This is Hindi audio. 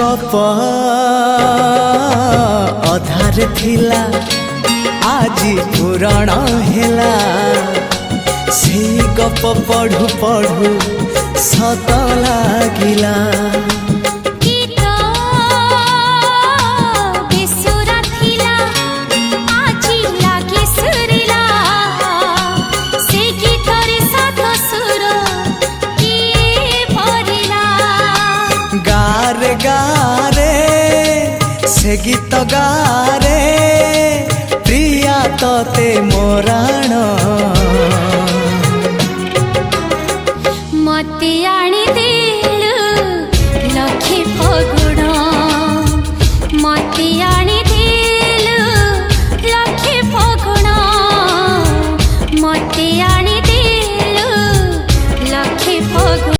गप अधार थिला आजी पुराण हेला से गप पढ़ु पढ़ु सत लागिला गारे गारे से गीत गारे प्रिया तोते मोराण मते आनी दिल लखे फगुण मते आनी